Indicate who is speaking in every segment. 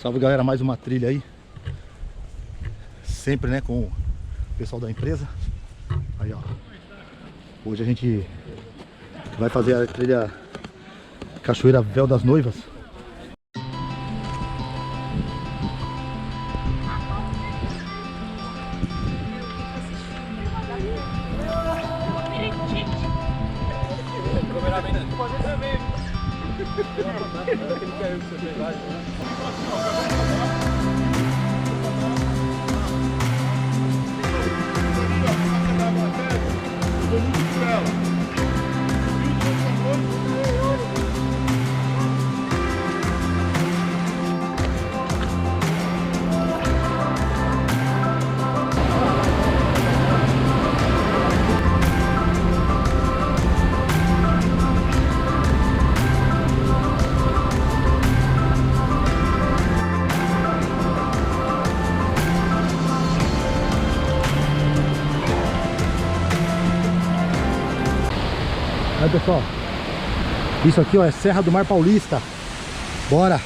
Speaker 1: Salve, galera, mais uma trilha aí. Sempre, né, com o pessoal da empresa. Aí, ó. Hoje a gente vai fazer a trilha Cachoeira Véu das Noivas. Aí, pessoal, isso aqui, ó, é Serra do Mar Paulista. Bora!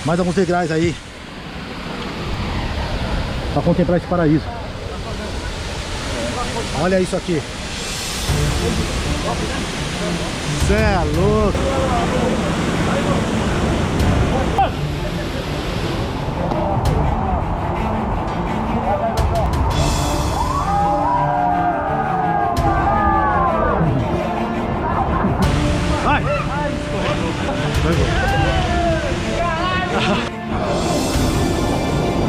Speaker 1: Mais alguns degraus aí pra contemplar esse paraíso. Olha isso aqui. Cê é louco!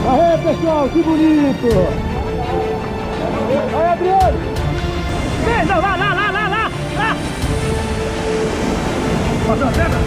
Speaker 1: Aê, pessoal, que bonito! Aí, Adriano!
Speaker 2: Vem, não, lá! Passou a pedra?